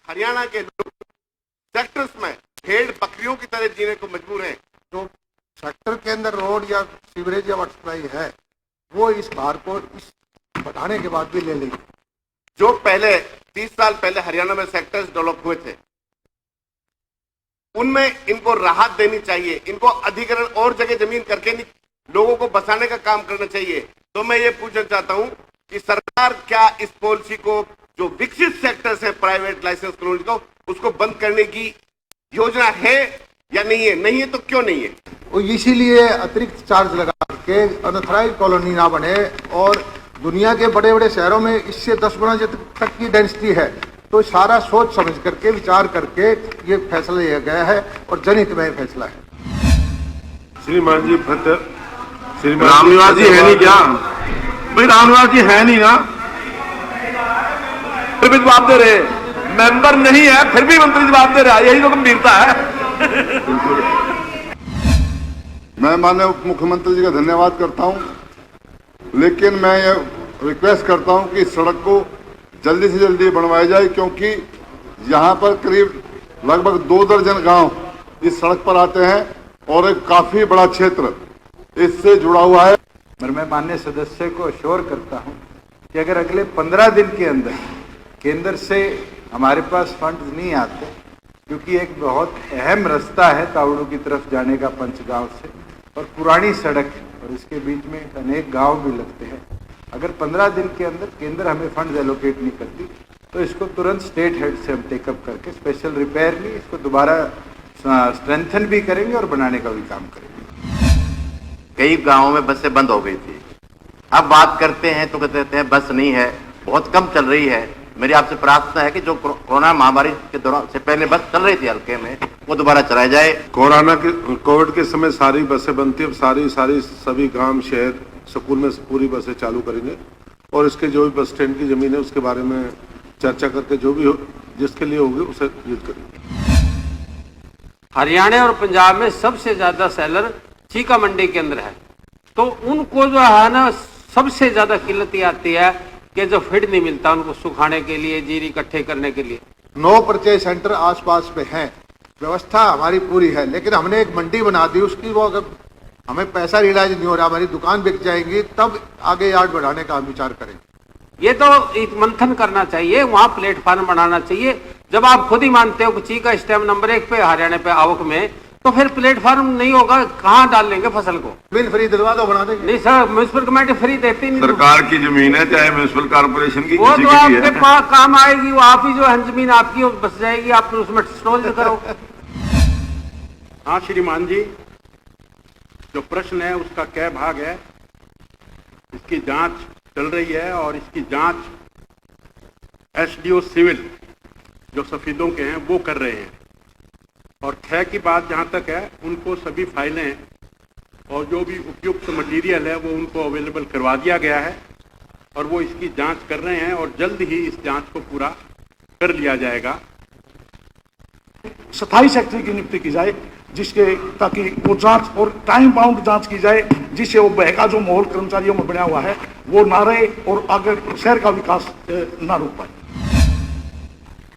हरियाणा के लोग सेक्टर्स में भेड़ बकरियों की तरह जीने को मजबूर हैं। जो सेक्टर के अंदर रोड या सीवरेज या वाटर सप्लाई है वो इस भार को इस बढ़ाने के बाद भी ले लेंगे। जो पहले 30 साल पहले हरियाणा में सेक्टर्स डेवलप हुए थे उनमें इनको राहत देनी चाहिए, इनको अधिग्रहण और जगह जमीन करके नहीं लोगों को बसाने का काम करना चाहिए। तो मैं ये पूछना चाहता हूं कि सरकार क्या इस पॉलिसी को जो विकसित सेक्टर्स है प्राइवेट लाइसेंस कॉलोनी को उसको बंद करने की योजना है या नहीं है? नहीं है तो क्यों नहीं है? वो इसीलिए अतिरिक्त चार्ज लगा के अनऑथराइज्ड कॉलोनी ना बने। और दुनिया के बड़े बड़े शहरों में इससे 10 गुना तक की डेंसिटी है। तो सारा सोच समझ करके विचार करके ये फैसला लिया गया है और जनहित में फैसला है। श्रीमान जी रामनिवास जी है नहीं क्या? भाई रामनिवास जी है नहीं ना, फिर भी जवाब दे रहे। मेंबर नहीं है फिर भी मंत्री जवाब दे रहा है, यही तो गंभीरता है। मैं माननीय उप मुख्यमंत्री जी का धन्यवाद करता हूं, लेकिन मैं ये रिक्वेस्ट करता हूं कि इस सड़क को जल्दी से जल्दी बनवाई जाए, क्योंकि यहाँ पर करीब लगभग 2 दर्जन गांव इस सड़क पर आते हैं और एक काफी बड़ा क्षेत्र इससे जुड़ा हुआ है। और मैं माननीय सदस्य को अश्योर करता हूं कि अगर अगले 15 दिन के अंदर केंद्र से हमारे पास फंड्स नहीं आते, क्योंकि एक बहुत अहम रास्ता है तावड़ू की तरफ जाने का पंचगांव से, और पुरानी सड़क है और इसके बीच में अनेक गांव भी लगते हैं, अगर 15 दिन के अंदर केंद्र हमें फंड एलोकेट नहीं करती तो इसको तुरंत स्टेट हेड से हम टेकअप करके स्पेशल रिपेयर नहीं, इसको दोबारा स्ट्रेंथन भी करेंगे और बनाने का भी काम करेंगे। कई गांवों में बसें बंद हो गई थी, अब बात करते हैं तो कहते हैं बस नहीं है, बहुत कम चल रही है। मेरी आपसे प्रार्थना है कि जो कोरोना महामारी के दौरान से पहले बस चल रही थी हल्के में वो दोबारा चलाई जाए। कोविड के समय सारी बसें बंद थी, अब सारी सभी गांव शहर स्कूल में पूरी बसें चालू करेंगे और इसके जो भी बस स्टैंड की जमीन है उसके बारे में चर्चा करके जो भी हो जिसके लिए होगी उसे यूज करेंगे। हरियाणा और पंजाब में सबसे ज्यादा सेलर चीका मंडी के अंदर है, तो उनको जो है ना सबसे ज्यादा किल्लत आती है कि जो फीड नहीं मिलता उनको सुखाने के लिए, जीरी इकट्ठे करने के लिए। 9 परचेज सेंटर आसपास में हैं, व्यवस्था हमारी पूरी है, लेकिन हमने एक मंडी बना दी, उसकी वो अगर हमें पैसा रियलाइज नहीं हो रहा, हमारी दुकान बिक जाएंगी, तब आगे यार्ड बढ़ाने का हम विचार करेंगे। ये तो एक मंथन करना चाहिए, वहां प्लेटफार्म बनाना चाहिए। जब आप खुद ही मानते हो कि चीका स्टैम्प नंबर 1 पे हरियाणा पे आवक में, तो फिर प्लेटफार्म नहीं होगा, कहाँ डाल लेंगे फसल को? बिल फ्री दिलवा दो, बना देंगे। नहीं सर, म्यूनसिपल कमेटी फ्री देती नहीं। सरकार की जमीन है चाहे म्यूनसिपल कॉर्पोरेशन की, वो तो आपके पास काम आएगी, वो आप ही जो है जमीन आपकी बस जाएगी, आप उसमें स्टॉल करो। हाँ श्रीमान जी, जो प्रश्न है उसका क्या भाग है, इसकी जांच चल रही है और इसकी जांच एसडीओ सिविल जो सफीदों के हैं वो कर रहे हैं। और 6 की बात जहाँ तक है, उनको सभी फाइलें और जो भी उपयुक्त मटेरियल है वो उनको अवेलेबल करवा दिया गया है और वो इसकी जांच कर रहे हैं और जल्द ही इस जांच को पूरा कर लिया जाएगा। 27 सेक्रेटरी की नियुक्ति की जाए, जिसके ताकि वो जांच और टाइम बाउंड जांच की जाए, जिससे वो बहका जो माहौल कर्मचारियों में बना हुआ है वो ना रहे और आगे शहर का विकास ना रोक पाए।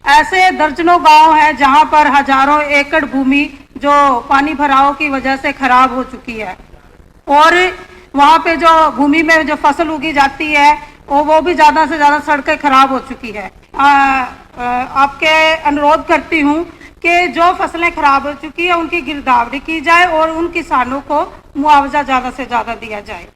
ऐसे दर्जनों गांव हैं जहां पर हजारों एकड़ भूमि जो पानी भराव की वजह से खराब हो चुकी है और वहां पे जो भूमि में जो फसल उगी जाती है वो भी ज्यादा से ज्यादा सड़कें खराब हो चुकी है। आपके अनुरोध करती हूं कि जो फसलें खराब हो चुकी है उनकी गिरदावरी की जाए और उन किसानों को मुआवजा ज्यादा से ज्यादा दिया जाए।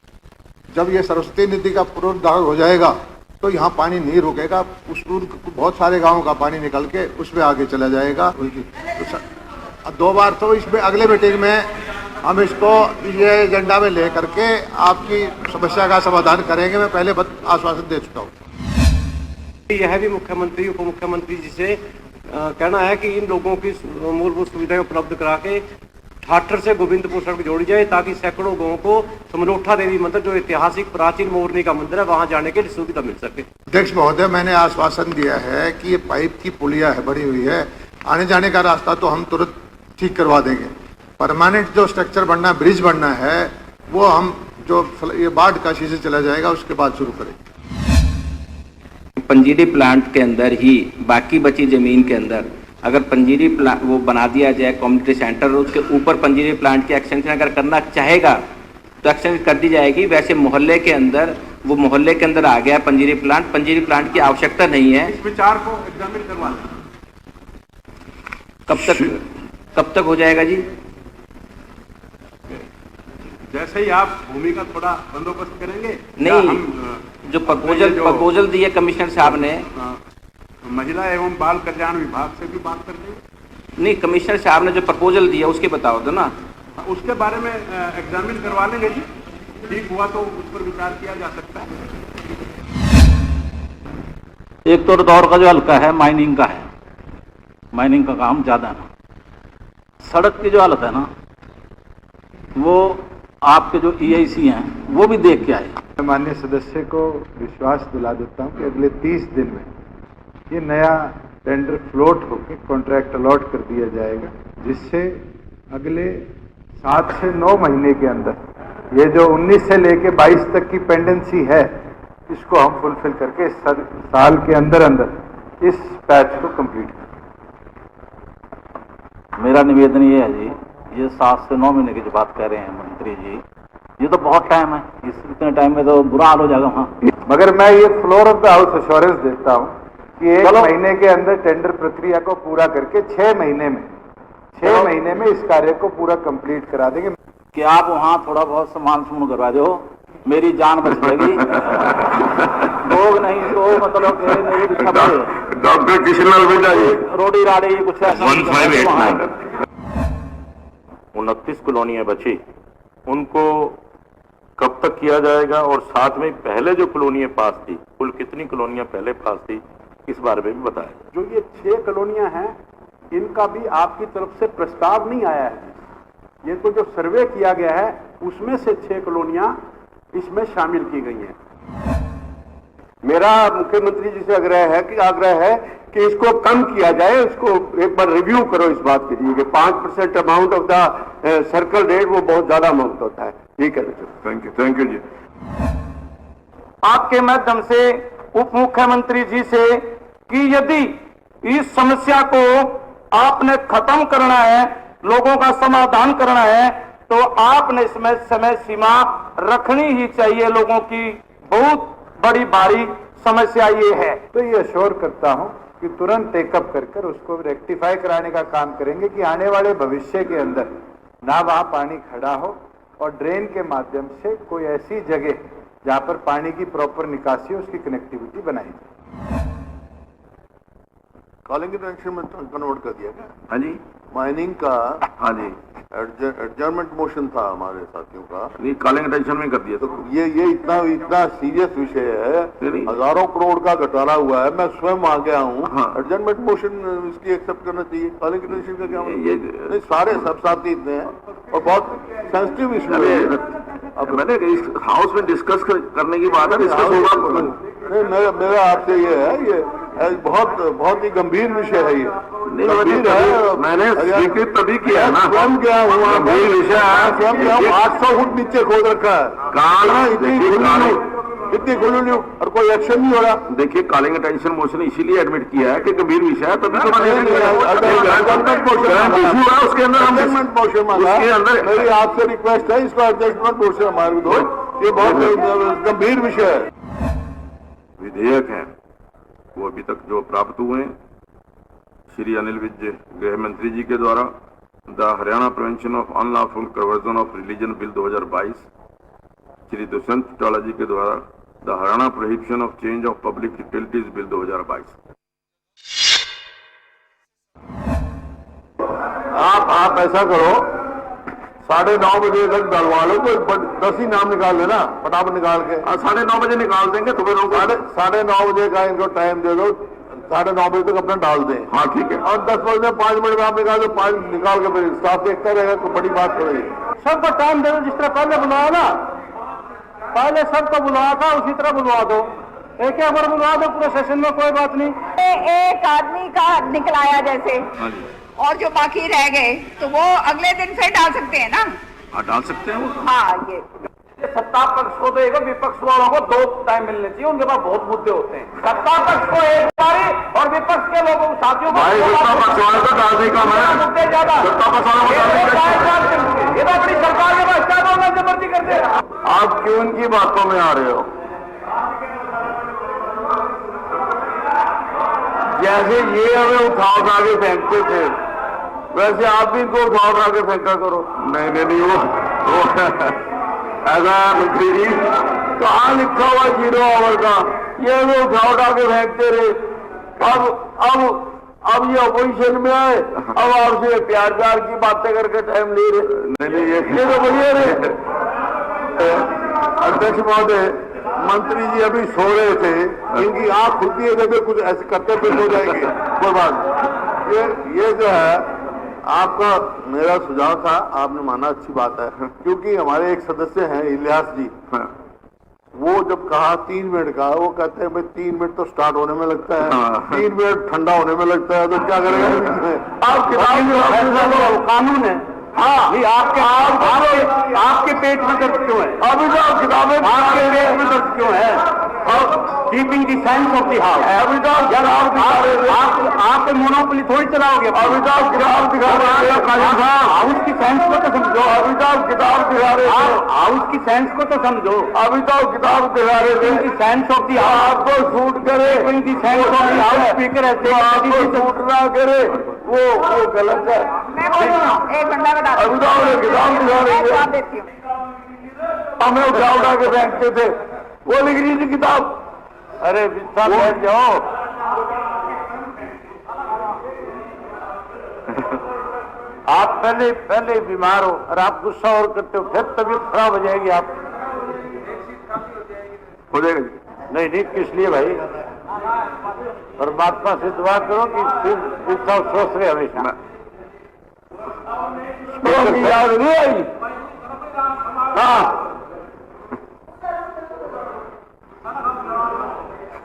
जब ये सरस्वती नदी का पुनरुद्धार हो जाएगा तो यहाँ पानी नहीं रुकेगा, उस बहुत सारे गांवों का पानी निकल के उसमें आगे चला जाएगा। तो 2 बार तो इसमें अगले मीटिंग में हम इसको ये एजेंडा में ले करके आपकी समस्या का समाधान करेंगे। मैं पहले आश्वासन दे चुका हूँ। यह भी मुख्यमंत्री उप मुख्यमंत्री जी से कहना है कि इन लोगों की मूलभूत सुविधाएं उपलब्ध करा के ठाठर से गोविंदपुर सड़क जोड़ी जाए, ताकि सैकड़ों गांवों को समलोठा देवी मंदिर जो ऐतिहासिक प्राचीन मोरनी का मंदिर है वहां जाने के लिए सुविधा मिल सके। अध्यक्ष महोदय, मैंने आश्वासन दिया है कि ये पाइप की पुलिया है बड़ी हुई है, आने जाने का रास्ता तो हम तुरंत ठीक करवा देंगे। परमानेंट जो स्ट्रक्चर बनना, ब्रिज बनना है, वो हम जो ये बाढ़ का सीजन चला जाएगा उसके बाद शुरू करेंगे। पंजीरी प्लांट के अंदर ही बाकी बची ज़मीन के अंदर अगर पंजीरी प्लांट वो बना दिया जाए कम्युनिटी सेंटर, उसके ऊपर पंजीरी प्लांट की एक्सटेंशन अगर करना चाहेगा तो एक्सटेंशन कर दी जाएगी। वैसे मोहल्ले के अंदर वो मोहल्ले के अंदर आ गया पंजीरी प्लांट की आवश्यकता नहीं है। इस विचार को एग्जामिन करवा लें। कब तक हो जाएगा जी? जैसे ही आप भूमि का थोड़ा बंदोबस्त करेंगे। नहीं, जो प्रपोजल दिए कमिश्नर साहब ने, महिला एवं बाल कल्याण विभाग से भी बात कर ली। नहीं, कमिश्नर साहब ने जो प्रपोजल दिया उसके बताओ दो ना। उसके बारे में एग्जामिन करवा लेंगे जी, ठीक हुआ तो उस पर विचार किया जा सकता है। एक तो दौर का जो हल्का है माइनिंग का है, माइनिंग का काम ज़्यादा है ना। सड़क की जो हालत है ना, वो आपके जो EIC हैं वो भी देख के आए। मैं माननीय सदस्य को विश्वास दिला देता हूँ कि अगले 30 दिन में ये नया टेंडर फ्लोट होकर कॉन्ट्रैक्ट अलॉट कर दिया जाएगा, जिससे अगले 7 से 9 महीने के अंदर ये जो 19 से लेके 22 तक की पेंडेंसी है, इसको हम फुलफिल करके इस साल के अंदर अंदर इस पैच को कंप्लीट करें। मेरा निवेदन ये है जी, ये 7 से 9 महीने की जो बात कर रहे हैं मंत्री जी, ये तो बहुत टाइम है। इतने टाइम में तो बुरा हाल हो जाएगा वहाँ। मगर मैं ये floor of the house assurance देता हूँ कि 1 महीने के अंदर टेंडर प्रक्रिया को पूरा करके 6 महीने में इस कार्य को पूरा कंप्लीट करा देंगे। कि आप वहाँ थोड़ा बहुत सामान सुन करवा दो, मेरी जान बच जाएगी। लोग नहीं तो मतलब नहीं डॉक्टर किशनलाल बेटा रोडी राड़ी कुछ ऐसा। 29 कॉलोनियां बची, उनको कब तक किया जाएगा? और साथ में पहले जो कॉलोनियां पास थी, कुल कितनी कॉलोनियां पहले पास थी, इस बारे में भी बताएं। जो ये 6 कॉलोनियां हैं, इनका भी आपकी तरफ से प्रस्ताव नहीं आया है। ये तो जो सर्वे किया गया है उसमें से 6 कॉलोनियां इसमें शामिल की गई हैं। मेरा मुख्यमंत्री जी से आग्रह है कि इसको कम किया जाए। इसको एक बार रिव्यू करो इस बात के लिए कि 5% amount of the circle rate वो बहुत ज्यादा अमाउंट होता है। ठीक है, थैंक यू जी। आपके माध्यम से उप मुख्यमंत्री जी से कि यदि इस समस्या को आपने खत्म करना है, लोगों का समाधान करना है, तो आपने इसमें समय सीमा रखनी ही चाहिए। लोगों की बहुत बड़ी भारी समस्या ये है। तो ये अश्योर करता हूं कि तुरंत टेकअप कर उसको रेक्टिफाई कराने का काम करेंगे कि आने वाले भविष्य के अंदर ना वहां पानी खड़ा हो और ड्रेन के माध्यम से कोई ऐसी जगह जहां पर पानी की प्रॉपर निकासी हो, उसकी कनेक्टिविटी बनाई जाए। कॉलिंग अटेंशन में कन्वर्ट कर दिया गया। हाँ जी, माइनिंग का हाँ जी, एडजर्नमेंट मोशन था हमारे साथियों का, नहीं कॉलिंग अटेंशन में कर दिया। तो ये इतना सीरियस विषय है, हजारों करोड़ का घोटाला हुआ है। मैं स्वयं आ गया हूँ। एडजर्नमेंट मोशन इसकी एक्सेप्ट करना चाहिए। कॉलिंग अटेंशन का क्या मतलब? नहीं, सारे सब साथी इतने हैं और बहुत सेंसिटिव इशू है। अब मैंने हाउस में डिस्कस करने की बात है, नहीं, मेरा आपसे ये है, ये बहुत ही गंभीर विषय है। ये गंभीर है, मैंने स्वीकृत तभी किया ना। स्वयं गया हुआ गंभीर विषय है। स्वयं गया 800 फुट नीचे खोद रखा है, इतनी खुली और कोई एक्शन नहीं हो रहा। देखिए, कॉलिंग अटेंशन मोशन इसीलिए एडमिट किया है कि गंभीर विषय है, तभी तो उसके अंदर मेरी आपसे रिक्वेस्ट है, इसको एडजस्टमेंट मोशन हमारे दो। ये बहुत गंभीर विषय है। विधेयक हैं वो अभी तक जो प्राप्त हुए हैं, श्री अनिल विज गृह मंत्री जी के द्वारा the Haryana prevention of unlawful conversion of religion bill 2022, Shri Dushyant Chautala ji के द्वारा the Haryana prohibition of change of public utilities bill 2022। आप ऐसा करो, 9:30 बजे तक डलवा लो, कोई 10 ही नाम निकाल लेना, फटाफट निकाल के। 9:30 बजे निकाल देंगे। तो फिर 9:30 बजे का इनको टाइम दे दो, 9:30 बजे तक अपना डाल दें। हाँ ठीक है। और 10 बजे 5 मिनट में आप निकाल दो, 5 निकाल के फिर स्टाफ देखता रहेगा। तो बड़ी बात हो रही है। सबको टाइम दे दो, जिस तरह पहले बुलाया ना, पहले सबको बुलाया था उसी तरह बुलवा दो। एक बार बुलवा दो पूरे सेशन में, कोई बात नहीं। एक आदमी का निकलाया जैसे, और जो बाकी रह गए तो वो अगले दिन फिर डाल सकते हैं ना? हाँ, डाल सकते हैं वो। हाँ, ये सत्ता पक्ष को तो एक, विपक्ष वालों को 2 टाइम मिलने चाहिए, उनके पास बहुत मुद्दे होते हैं। सत्ता पक्ष को एक बारी और विपक्ष के लोगों साथियों को मुद्दे ज्यादा, ये तो अपनी सरकार के पास क्या बोलना जबरदस्ती करते हैं। आप क्यों इनकी बातों में आ रहे हो? जैसे ये हमें उठा के फेंकते थे, वैसे आप भी इनको उठा के फेंका करो। नहीं वो ऐसा मंत्री जी कहाँ लिखा हुआ 0 ओवर का? ये हमें उठा के फेंकते रहे। अब ये अपोजिशन में आए, अब आपसे प्यार की बातें करके टाइम ले रहे। नहीं ये तो बढ़िया रहे। अध्यक्ष महोदय, मंत्री जी अभी सो रहे थे, इनकी आंख खुलती है जब कुछ ऐसे करते फिर हो जाएंगे। कोई बात ये जो है आपका मेरा सुझाव था, आपने माना, अच्छी बात है। क्योंकि हमारे एक सदस्य हैं इलियास जी, वो जब कहा 3 मिनट का, वो कहते हैं भाई 3 मिनट तो स्टार्ट होने में लगता है, 3 मिनट ठंडा होने में लगता है, तो क्या करेंगे? आप किताब कानून है। हाँ, नहीं आपके पेट में दर्द क्यों है? अभी तो किताबें आपके पेट में दर्द क्यों है? Keeping the science of the house. अभी तो आप मोनोपोली थोड़ी चलाओगे। अभी तो किताब दिखा रहे हैं, हाउस की साइंस को तो समझो। अभी तो किताब दिखा रहे हैं, हाउस की साइंस को तो समझो। अभी तो किताब दिखा रहे थे साइंस ऑफ दी हाउस। आपको शूट करे science of the house speaker ऐसे आपको शूट ना करे, वो गलत है। मैं बोल रहा हूँ, एक बंदा बता अभी तो किताब दिखा रहे थे, जवाब देती हूँ। हमें उठा के फेंकते थे। वो लिख रही थी किताब। अरे बैठ जाओ। आप पहले बीमार हो और आप गुस्सा और करते हो, फिर तबीयत खराब हो जाएगी। आप हो जाएगी? नहीं किस लिए भाई? परमात्मा से दुआ करो कि गुस्सा स्वस्थ रहे हमेशा। याद नहीं आई? हाँ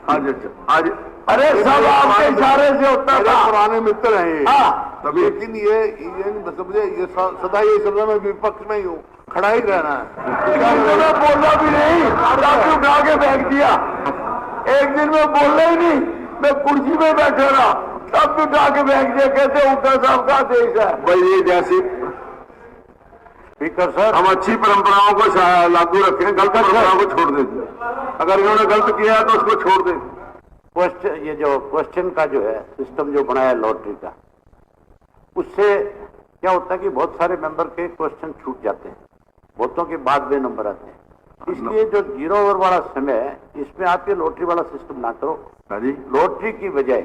आज अरे सब आपके इशारे से होता था। पुराने मित्र हैं ये। तब लेकिन ये नहीं समझे, ये सदा ये समझा मैं विपक्ष में ही हूँ, खड़ा ही रहना है। बोलना भी नहीं, उठा के फेंक दिया। एक दिन में बोलना ही नहीं, मैं कुर्सी में बैठे रहा, तब भी उठा के फेंक दिया। कहते उठा साहब का देश है भाई। ये जैसी स्पीकर सर, हम अच्छी परंपराओं को लागू रखें, गलत परंपराओं को छोड़ दें। अगर इन्होंने गलत किया है तो उसको छोड़ दें। क्वेश्चन, ये जो क्वेश्चन का जो है सिस्टम जो बनाया लॉटरी का, उससे क्या होता है कि बहुत सारे मेंबर के क्वेश्चन छूट जाते हैं, वोटों के बाद में नंबर आते हैं। इसलिए जो 0 ओवर वाला समय है, इसमें आप ये लॉटरी वाला सिस्टम ना करो। लॉटरी की बजाय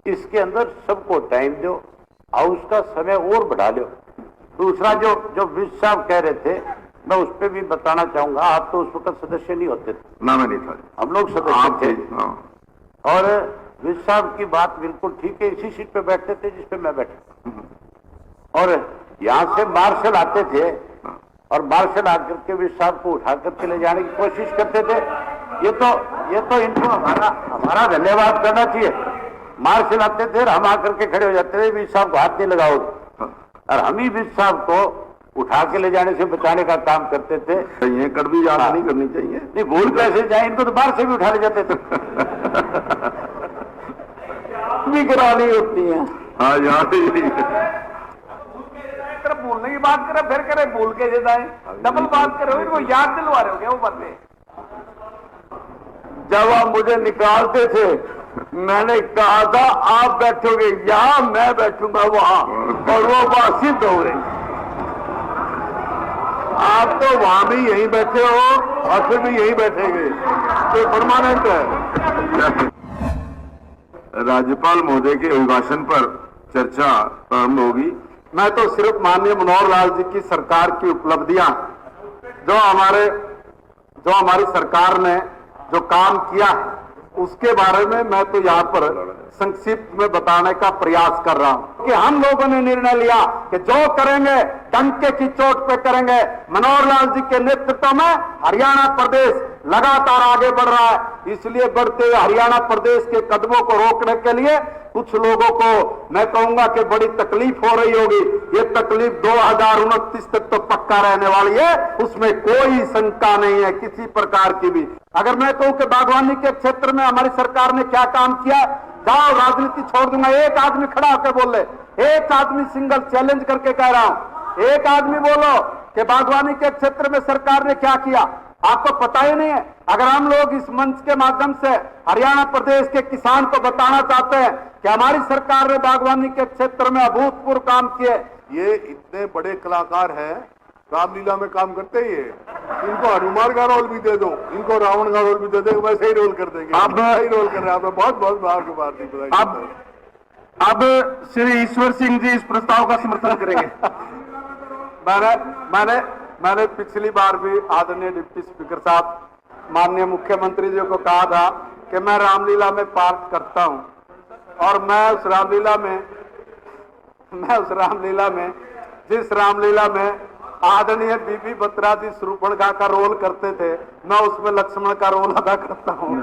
इसके अंदर सबको टाइम दो, हाउस का समय और बढ़ा लो। दूसरा जो विज साहब कह रहे थे, मैं उस पर भी बताना चाहूंगा। आप तो उस वक्त सदस्य नहीं होते थे ना? मैं नहीं था, हम लोग सदस्य थे। और विज साहब की बात बिल्कुल ठीक है, इसी सीट पे बैठते थे जिस पे मैं बैठा। और यहाँ से मार्शल आते थे और मार्शल आकर के विज साहब को उठा करके ले जाने की कोशिश करते थे। ये तो इनको हमारा धन्यवाद करना चाहिए। मार्शल आते थे और हम आकर के खड़े हो जाते थे, विज साहब को हाथ नहीं लगाओगे, और हम ही विज साहब को उठा के ले जाने से बचाने का काम करते थे। ये कड़वी याद नहीं करनी चाहिए। नहीं, भूल कैसे जाए, इनको तो बाहर से भी उठा ले जाते थे। भी करानी होती है। हाँ याद भूलने की बात करे, फिर करे भूल के जाए, डबल बात करे, इनको याद दिलवा रहे हो क्या वो बातें? जब आप मुझे निकालते थे, मैंने कहा था आप बैठोगे यहाँ, मैं बैठूंगा वहां, और वो बात सिद्ध हो गई। आप तो वहां भी यहीं बैठे हो और फिर भी यहीं बैठेंगे, तो परमानेंट है। राज्यपाल महोदय के अभिभाषण पर चर्चा प्रारंभ होगी। मैं तो सिर्फ माननीय मनोहर लाल जी की सरकार की उपलब्धियां, जो हमारी सरकार ने जो काम किया, उसके बारे में मैं तो यहाँ पर संक्षिप्त में बताने का प्रयास कर रहा हूँ कि हम लोगों ने निर्णय लिया कि जो करेंगे डंके की चोट पे करेंगे। मनोहर लाल जी के नेतृत्व में हरियाणा प्रदेश लगातार आगे बढ़ रहा है। इसलिए बढ़ते हुए हरियाणा प्रदेश के कदमों को रोकने के लिए कुछ लोगों को मैं कहूंगा कि बड़ी तकलीफ हो रही होगी। ये तकलीफ 2029 तक तो पक्का रहने वाली है, उसमें कोई शंका नहीं है किसी प्रकार की भी। अगर मैं कहूं कि बागवानी के क्षेत्र में हमारी सरकार ने क्या काम किया, जाओ राजनीति छोड़ दूंगा, एक आदमी खड़ा होकर बोले, एक आदमी सिंगल चैलेंज करके कह रहा हूं, एक आदमी बोलो कि बागवानी के क्षेत्र में सरकार ने क्या किया। आपको पता ही नहीं है। अगर हम लोग इस मंच के माध्यम से हरियाणा प्रदेश के किसान को बताना चाहते हैं कि हमारी सरकार ने बागवानी के क्षेत्र में अभूतपूर्व काम किए। ये इतने बड़े कलाकार हैं, रामलीला में काम करते ही है, इनको हनुमान का रोल भी दे दो, इनको रावण का रोल भी दे दो, वैसे ही रोल कर देंगे। अब सही रोल कर रहे हैं, आपने बहुत बहुत बार अब श्री ईश्वर सिंह जी इस प्रस्ताव का समर्थन करेंगे। मैंने पिछली बार भी आदरणीय डिप्टी स्पीकर साहब, माननीय मुख्यमंत्री जी को कहा था कि मैं रामलीला में पार्ट करता हूं, और मैं उस रामलीला में जिस रामलीला में आदरणीय बीबी बत्रा जी शूर्पणखा का रोल करते थे, मैं उसमें लक्ष्मण का रोल अदा करता हूं।